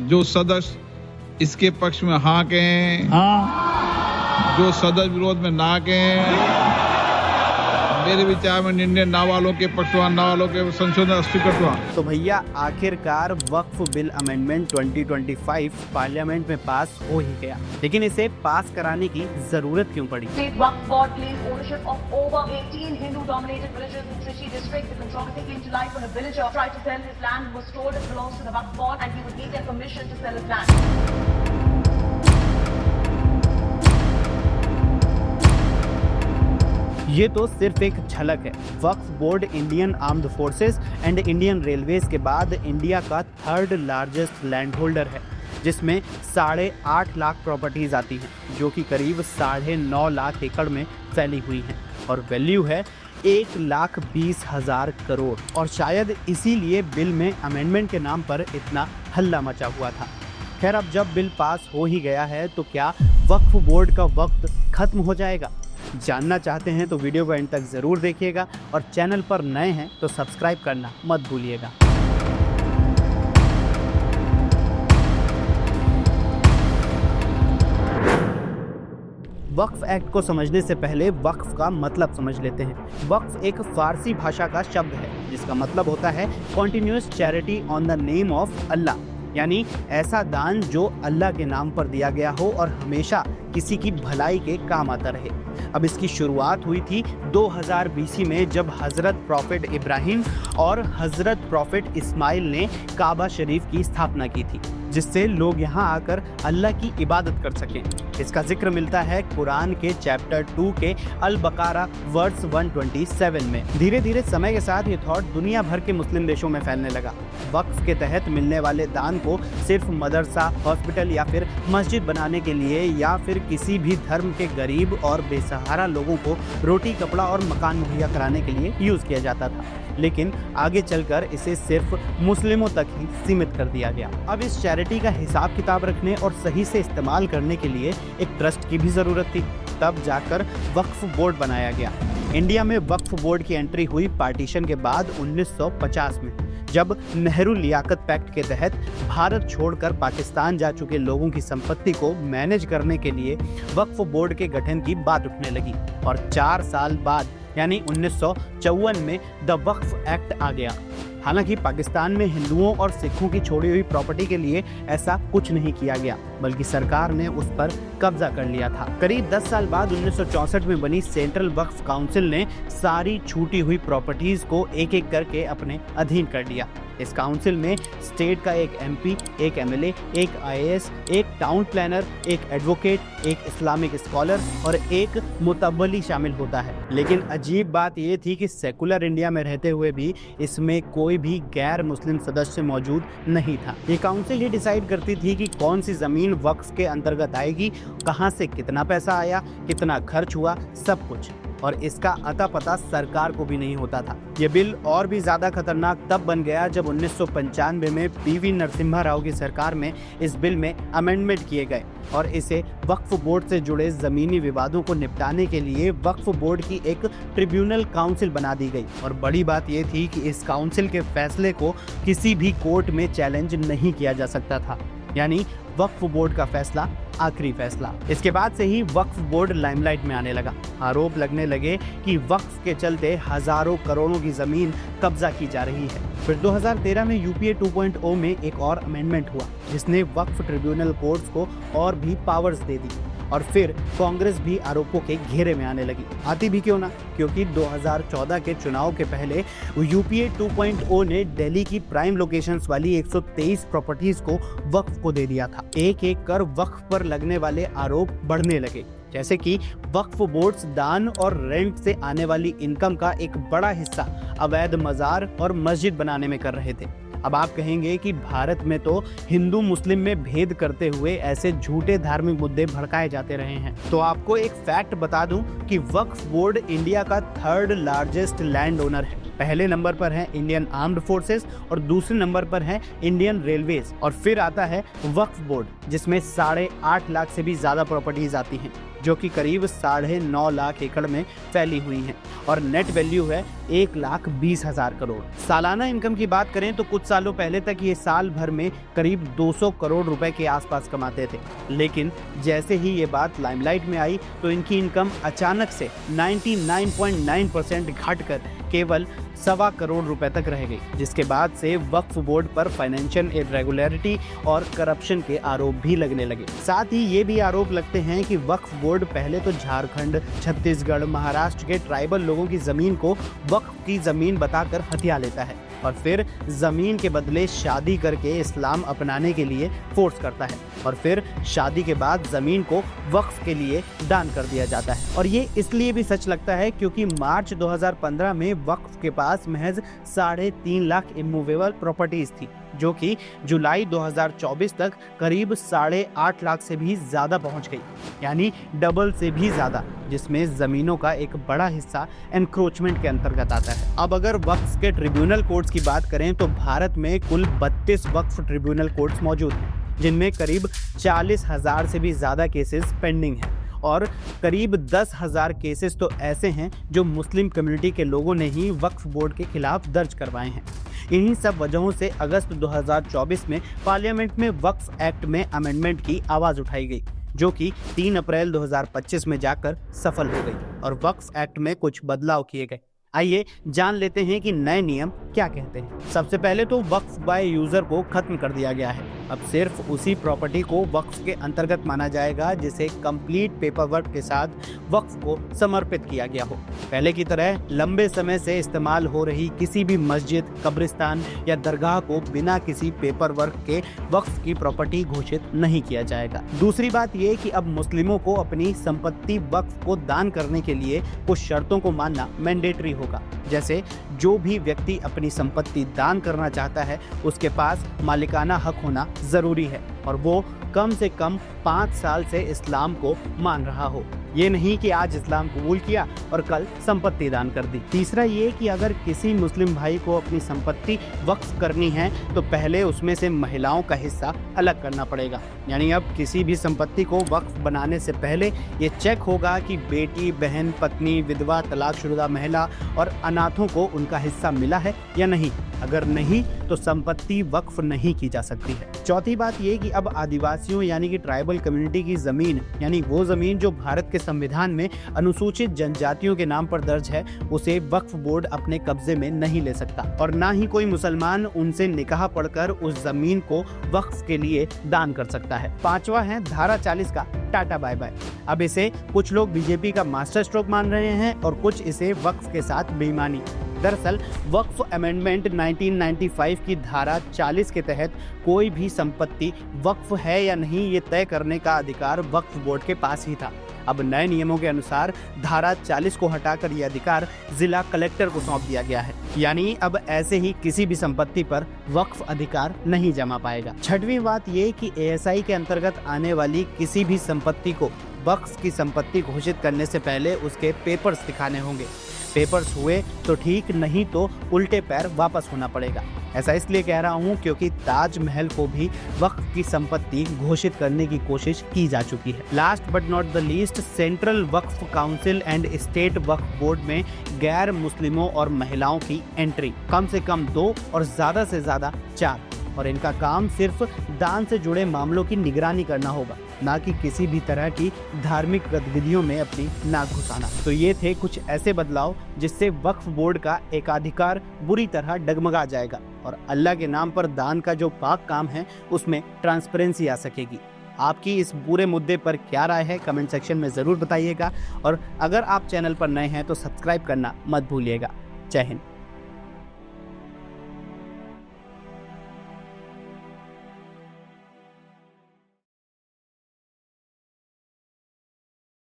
जो सदस्य इसके पक्ष में हाँ कहें, हाँ, जो सदस्य विरोध में ना कहें, मेरे विचार में निर्णय ना वालों के पक्षवान, ना वालों के संशोधन अस्वीकृत। तो भैया आखिरकार वक्फ बिल अमेंडमेंट 2025 पार्लियामेंट में पास हो ही गया, लेकिन इसे पास कराने की जरूरत क्यों पड़ी? State Waqf Board claims ownership of over 18 Hindu-dominated villages in Trichy district. The controversy came to light when a villager tried to sell his land, was told it belongs to the Waqf Board and he would need their permission to sell his land. ये तो सिर्फ एक झलक है। Waqf Board Indian Armed Forces and Indian Railways के बाद India का third largest land holder है, जिसमें 8.5 लाख प्रॉपर्टीज आती हैं, जो कि करीब 9.5 लाख एकड़ में फैली हुई हैं और वैल्यू है 1,20,000 करोड़। और शायद इसीलिए बिल में अमेंडमेंट के नाम पर इतना हल्ला मचा हुआ था। खैर, अब जब बिल पास हो ही गया है तो क्या वक्फ बोर्ड का वक्त खत्म हो जाएगा? जानना चाहते हैं तो वीडियो को एंड तक ज़रूर देखिएगा और चैनल पर नए हैं तो सब्सक्राइब करना मत भूलिएगा। वक्फ एक्ट को समझने से पहले वक्फ का मतलब समझ लेते हैं। वक्फ एक फारसी भाषा का शब्द है जिसका मतलब होता है continuous charity on the name of Allah, यानी ऐसा दान जो अल्लाह के नाम पर दिया गया हो और हमेशा किसी की भलाई के काम आता रहे। अब इसकी शुरुआत हुई थी 2000 BC में, जब हज़रत प्रॉफिट इब्राहिम और हज़रत प्रॉफिट इस्माइल ने काबा शरीफ की स्थापना की थी, जिससे लोग यहाँ आकर अल्लाह की इबादत कर सकें। इसका जिक्र मिलता है कुरान के चैप्टर 2 के अल बकारा वर्स 127 में। धीरे धीरे समय के साथ ये थॉट दुनिया भर के मुस्लिम देशों में फैलने लगा। वक्फ के तहत मिलने वाले दान को सिर्फ मदरसा, हॉस्पिटल या फिर मस्जिद बनाने के लिए या फिर किसी भी धर्म के गरीब और बेसहारा लोगों को रोटी, कपड़ा और मकान मुहैया कराने के लिए यूज़ किया जाता था, लेकिन आगे चलकर इसे सिर्फ मुस्लिमों तक ही सीमित कर दिया गया। अब इस चैरिटी का हिसाब किताब रखने और सही से इस्तेमाल करने के लिए एक ट्रस्ट की भी ज़रूरत थी। तब जाकर वक्फ बोर्ड बनाया गया। इंडिया में वक्फ बोर्ड की एंट्री हुई पार्टीशन के बाद 1950 में, जब नेहरू लियाकत पैक्ट के तहत भारत छोड़कर पाकिस्तान जा चुके लोगों की संपत्ति को मैनेज करने के लिए वक्फ बोर्ड के गठन की बात उठने लगी। और 4 साल बाद यानी 1954 में द वक्फ एक्ट आ गया। हालांकि पाकिस्तान में हिंदुओं और सिखों की छोड़ी हुई प्रॉपर्टी के लिए ऐसा कुछ नहीं किया गया, बल्कि सरकार ने उस पर कब्जा कर लिया था। करीब 10 साल बाद 1964 में बनी सेंट्रल वक्फ काउंसिल ने सारी छूटी हुई प्रॉपर्टीज को एक एक करके अपने अधीन कर लिया। इस काउंसिल में स्टेट का एक MP, एक MLA, एक IAS, एक टाउन प्लानर, एक एडवोकेट, एक इस्लामिक स्कॉलर और एक मुतव्वली शामिल होता है। लेकिन अजीब बात यह थी कि सेकुलर इंडिया में रहते हुए भी इसमें कोई भी गैर मुस्लिम सदस्य मौजूद नहीं था। ये काउंसिल ये डिसाइड करती थी कि कौन सी ज़मीन वक्फ के अंतर्गत आएगी, कहाँ से कितना पैसा आया, कितना खर्च हुआ, सब कुछ। और इसका अता पता सरकार को भी नहीं होता था। ये बिल और भी ज़्यादा खतरनाक तब बन गया जब 1995 में PV नरसिम्हा राव की सरकार में इस बिल में अमेंडमेंट किए गए और इसे वक्फ बोर्ड से जुड़े ज़मीनी विवादों को निपटाने के लिए वक्फ बोर्ड की एक ट्रिब्यूनल काउंसिल बना दी गई। और बड़ी बात ये थी कि इस काउंसिल के फैसले को किसी भी कोर्ट में चैलेंज नहीं किया जा सकता था, यानी वक्फ बोर्ड का फैसला आखिरी फैसला। इसके बाद से ही वक्फ बोर्ड लाइमलाइट में आने लगा। आरोप लगने लगे कि वक्फ के चलते हजारों करोड़ों की जमीन कब्जा की जा रही है। फिर 2013 में UPA 2.0 में एक और अमेंडमेंट हुआ, जिसने वक्फ ट्रिब्यूनल कोर्ट्स को और भी पावर्स दे दी। और फिर कांग्रेस भी आरोपों के घेरे में आने लगी। आती भी क्यों ना, क्योंकि 2014 के चुनाव के पहले UPA 2.0 ने दिल्ली की प्राइम लोकेशंस वाली 123 प्रॉपर्टीज को वक्फ को दे दिया था। एक एक कर वक्फ पर लगने वाले आरोप बढ़ने लगे, जैसे कि वक्फ बोर्ड्स दान और रेंट से आने वाली इनकम का एक बड़ा हिस्सा अवैध मज़ार और मस्जिद बनाने में कर रहे थे। अब आप कहेंगे कि भारत में तो हिंदू मुस्लिम में भेद करते हुए ऐसे झूठे धार्मिक मुद्दे भड़काए जाते रहे हैं। तो आपको एक फैक्ट बता दूं कि वक्फ बोर्ड इंडिया का थर्ड लार्जेस्ट लैंड ओनर है। पहले नंबर पर है इंडियन आर्म्ड फोर्सेस और दूसरे नंबर पर है इंडियन रेलवेज और फिर आता है वक्फ बोर्ड जिसमें 8.5 लाख से भी ज़्यादा प्रॉपर्टीज आती हैं जो कि करीब 9.5 लाख एकड़ में फैली हुई हैं और नेट वैल्यू है 1,20,000 करोड़। सालाना इनकम की बात करें तो कुछ सालों पहले तक ये साल भर में करीब 200 करोड़ रुपए के आसपास कमाते थे, लेकिन जैसे ही ये बात लाइमलाइट में आई तो इनकी इनकम अचानक से 99.9% घटकर केवल 1.25 करोड़ रुपए तक रह गई, जिसके बाद से वक्फ बोर्ड पर फाइनेंशियल इरेगुलरिटी और करप्शन के आरोप भी लगने लगे। साथ ही ये भी आरोप लगते हैं कि वक्फ बोर्ड पहले तो झारखंड, छत्तीसगढ़, महाराष्ट्र के ट्राइबल लोगों की जमीन को वक्फ की जमीन बताकर हथिया लेता है और फिर जमीन के बदले शादी करके इस्लाम अपनाने के लिए फोर्स करता है और फिर शादी के बाद जमीन को वक्फ के लिए दान कर दिया जाता है। और ये इसलिए भी सच लगता है क्योंकि मार्च 2015 में वक्फ के पास महज 3.5 लाख इमूवेबल प्रॉपर्टीज थी जो कि जुलाई 2024 तक करीब 8.5 लाख से भी ज्यादा पहुंच गई, यानी डबल से भी ज्यादा, जिसमें जमीनों का एक बड़ा हिस्सा एनक्रोचमेंट के अंतर्गत आता है। अब अगर वक्फ के ट्रिब्यूनल कोर्ट्स की बात करें तो भारत में कुल 32 वक्फ ट्रिब्यूनल कोर्ट्स मौजूद हैं जिनमें करीब 40,000 से भी ज्यादा केसेस पेंडिंग हैं और करीब 10,000 केसेस तो ऐसे हैं जो मुस्लिम कम्युनिटी के लोगों ने ही वक्फ बोर्ड के खिलाफ दर्ज करवाए हैं। इन्हीं सब वजहों से अगस्त 2024 में पार्लियामेंट में वक्फ एक्ट में अमेंडमेंट की आवाज़ उठाई गई जो कि 3 अप्रैल 2025 में जाकर सफल हो गई और वक्फ एक्ट में कुछ बदलाव किए गए। आइए जान लेते हैं कि नए नियम क्या कहते हैं। सबसे पहले तो वक्फ बाय यूजर को खत्म कर दिया गया है। अब सिर्फ उसी प्रॉपर्टी को वक्फ के अंतर्गत माना जाएगा जिसे कंप्लीट पेपर वर्क के साथ वक्फ को समर्पित किया गया हो। पहले की तरह लंबे समय से इस्तेमाल हो रही किसी भी मस्जिद, कब्रिस्तान या दरगाह को बिना किसी पेपर वर्क के वक्फ की प्रॉपर्टी घोषित नहीं किया जाएगा। दूसरी बात यह कि अब मुस्लिमों को अपनी संपत्ति वक्फ को दान करने के लिए कुछ शर्तों को मानना मैंडेटरी होगा, जैसे जो भी व्यक्ति अपनी संपत्ति दान करना चाहता है उसके पास मालिकाना हक होना जरूरी है और वो कम से कम 5 साल से इस्लाम को मान रहा हो। ये नहीं कि आज इस्लाम कबूल किया और कल संपत्ति दान कर दी। तीसरा ये कि अगर किसी मुस्लिम भाई को अपनी संपत्ति वक्फ करनी है तो पहले उसमें से महिलाओं का हिस्सा अलग करना पड़ेगा, यानी अब किसी भी संपत्ति को वक्फ बनाने से पहले ये चेक होगा कि बेटी, बहन, पत्नी, विधवा, तलाकशुदा महिला और अनाथों को उनका हिस्सा मिला है या नहीं। अगर नहीं तो संपत्ति वक्फ नहीं की जा सकती है। चौथी बात ये कि अब आदिवासियों यानी कि ट्राइबल कम्युनिटी की जमीन, यानी वो जमीन जो भारत के संविधान में अनुसूचित जनजातियों के नाम पर दर्ज है, उसे वक्फ बोर्ड अपने कब्जे में नहीं ले सकता और ना ही कोई मुसलमान उनसे निकाह पढ़कर उस जमीन को वक्फ के लिए दान कर सकता है। पांचवा है धारा 40 का टाटा बाय बाय। अब इसे कुछ लोग बीजेपी का मास्टर स्ट्रोक मान रहे हैं और कुछ इसे वक्फ के साथ बेईमानी। दरअसल वक्फ अमेंडमेंट 1995 की धारा 40 के तहत कोई भी संपत्ति वक्फ है या नहीं ये तय करने का अधिकार वक्फ बोर्ड के पास ही था। अब नए नियमों के अनुसार धारा 40 को हटाकर यह अधिकार जिला कलेक्टर को सौंप दिया गया है, यानी अब ऐसे ही किसी भी संपत्ति पर वक्फ अधिकार नहीं जमा पाएगा। छठवीं बात ये कि एएसआई के अंतर्गत आने वाली किसी भी संपत्ति को वक्फ की संपत्ति घोषित करने से पहले उसके पेपर्स दिखाने होंगे। पेपर्स हुए तो ठीक, नहीं तो उल्टे पैर वापस होना पड़ेगा। ऐसा इसलिए कह रहा हूँ क्योंकि ताजमहल को भी वक्फ की संपत्ति घोषित करने की कोशिश की जा चुकी है। Last but not the least, central Waqf council and state Waqf board में गैर मुस्लिमों और महिलाओं की एंट्री कम से कम 2 और ज्यादा से ज्यादा 4, और इनका काम सिर्फ दान से जुड़े मामलों की निगरानी करना होगा, ना कि किसी भी तरह की धार्मिक गतिविधियों में अपनी नाक घुसाना। तो ये थे कुछ ऐसे बदलाव जिससे वक्फ बोर्ड का एकाधिकार बुरी तरह डगमगा जाएगा और अल्लाह के नाम पर दान का जो पाक काम है उसमें ट्रांसपेरेंसी आ सकेगी। आपकी इस पूरे मुद्दे पर क्या राय है कमेंट सेक्शन में ज़रूर बताइएगा और अगर आप चैनल पर नए हैं तो सब्सक्राइब करना मत भूलिएगा। जय हिंद।